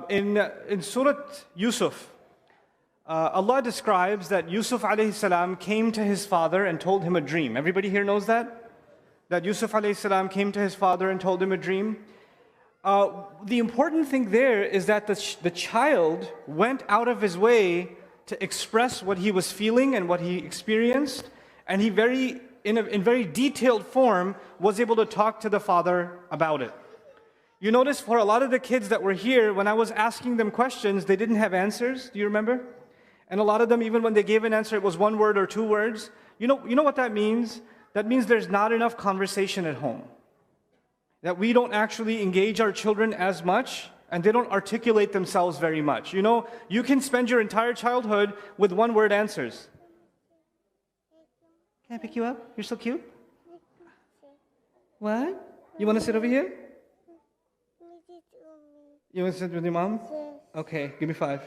In Surah Yusuf, Allah describes that Yusuf alayhi salam came to his father and told him a dream. Everybody here knows that? That Yusuf alayhi salam came to his father and told him a dream. The important thing there is that the child went out of his way to express what he was feeling and what he experienced, and he in very detailed form was able to talk to the father about it. You notice for a lot of the kids that were here, when I was asking them questions, they didn't have answers. Do you remember? And a lot of them, even when they gave an answer, it was one word or two words. You know what that means? That means there's not enough conversation at home. That we don't actually engage our children as much, and they don't articulate themselves very much. You know, you can spend your entire childhood with one-word answers. Can I pick you up? You're so cute. What? You want to sit over here? You want to sit with your mom? Okay, give me 5.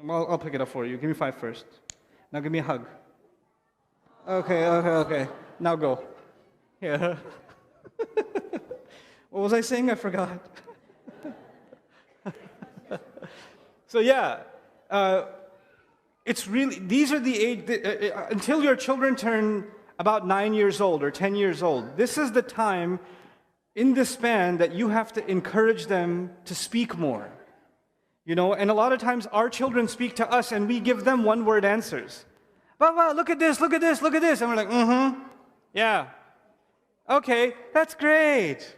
I'll pick it up for you. Give me 5 first. Now give me a hug. Okay. Now go. Yeah. What was I saying? I forgot. So yeah, it's really, these are the age, until your children turn about 9 years old or 10 years old, this is the time in this span that you have to encourage them to speak more. You know, and a lot of times our children speak to us and we give them one-word answers. Baba, look at this, look at this, look at this. And we're like, yeah. Okay, that's great.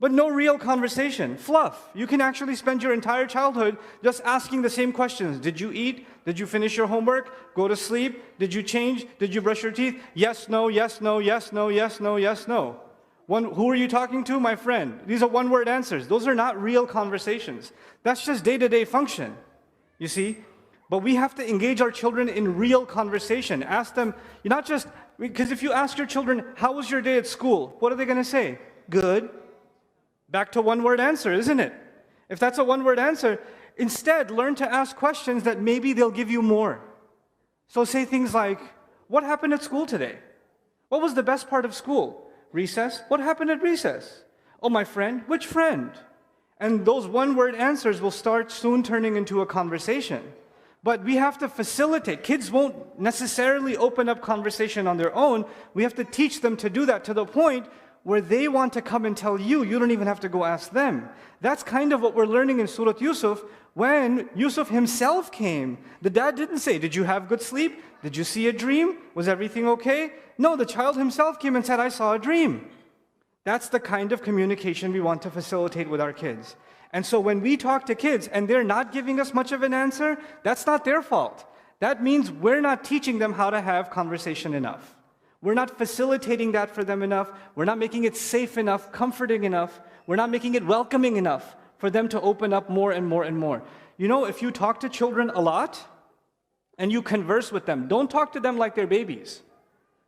But no real conversation. Fluff. You can actually spend your entire childhood just asking the same questions. Did you eat? Did you finish your homework? Go to sleep? Did you change? Did you brush your teeth? Yes, no, yes, no, yes, no, yes, no, yes, no. Who are you talking to? My friend. These are one-word answers. Those are not real conversations. That's just day-to-day function, you see? But we have to engage our children in real conversation. Ask them, not just, because if you ask your children, how was your day at school? What are they going to say? Good. Back to one-word answer, isn't it? If that's a one-word answer, instead learn to ask questions that maybe they'll give you more. So say things like, what happened at school today? What was the best part of school? Recess? What happened at recess? Oh, my friend. Which friend? And those one-word answers will start soon turning into a conversation. But we have to facilitate. Kids won't necessarily open up conversation on their own. We have to teach them to do that to the point where they want to come and tell you. You don't even have to go ask them. That's kind of what we're learning in Surah Yusuf. When Yusuf himself came, the dad didn't say, did you have good sleep? Did you see a dream? Was everything okay? No, the child himself came and said, I saw a dream. That's the kind of communication we want to facilitate with our kids. And so when we talk to kids and they're not giving us much of an answer, that's not their fault. That means we're not teaching them how to have conversation enough. We're not facilitating that for them enough. We're not making it safe enough, comforting enough. We're not making it welcoming enough for them to open up more and more and more. You know, if you talk to children a lot and you converse with them, don't talk to them like they're babies.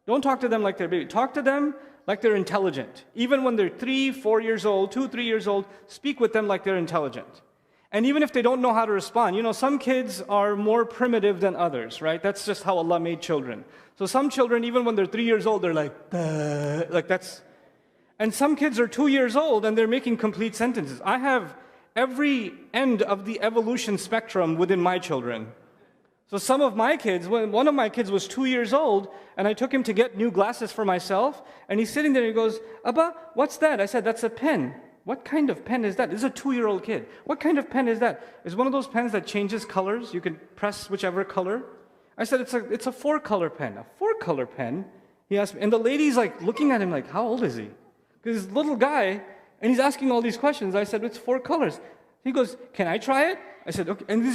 Don't talk to them like they're babies. Talk to them like they're intelligent. Even when they're 3, 4 years old, 2, 3 years old, speak with them like they're intelligent. And even if they don't know how to respond, you know, some kids are more primitive than others, right? That's just how Allah made children. So some children, even when they're 3 years old, they're like that's. And some kids are 2 years old and they're making complete sentences. I have every end of the evolution spectrum within my children. So some of my kids, one of my kids was 2 years old, and I took him to get new glasses for myself, and he's sitting there and he goes, Abba, what's that? I said, that's a pen. What kind of pen is that? This is a 2-year-old kid. What kind of pen is that? It's one of those pens that changes colors. You can press whichever color. I said, it's a 4-color pen. A 4-color pen? He asked me, and the lady's like looking at him like, how old is he? Because he's a little guy, and he's asking all these questions. I said, it's 4 colors. He goes, can I try it? I said, okay. And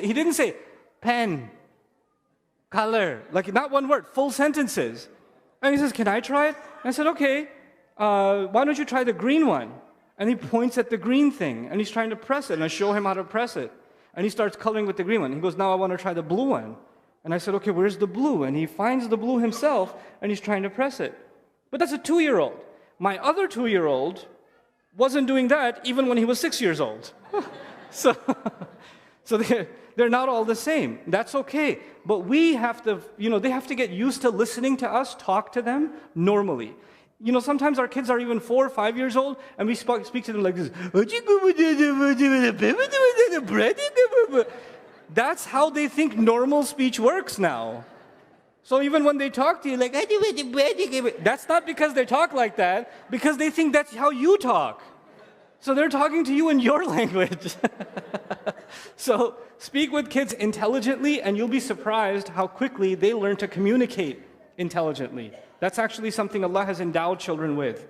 he didn't say, pen, color, like not one word, full sentences. And he says, can I try it? I said, okay, why don't you try the green one? And he points at the green thing, and he's trying to press it, and I show him how to press it. And he starts coloring with the green one. He goes, now I want to try the blue one. And I said, okay, where's the blue? And he finds the blue himself, and he's trying to press it. But that's a 2-year-old. My other 2-year-old wasn't doing that even when he was 6 years old. So they're not all the same. That's okay. But we have to, they have to get used to listening to us talk to them normally. You know, sometimes our kids are even 4 or 5 years old, and we speak to them like this. That's how they think normal speech works now. So even when they talk to you like, that's not because they talk like that, because they think that's how you talk. So they're talking to you in your language. So speak with kids intelligently, and you'll be surprised how quickly they learn to communicate intelligently. That's actually something Allah has endowed children with.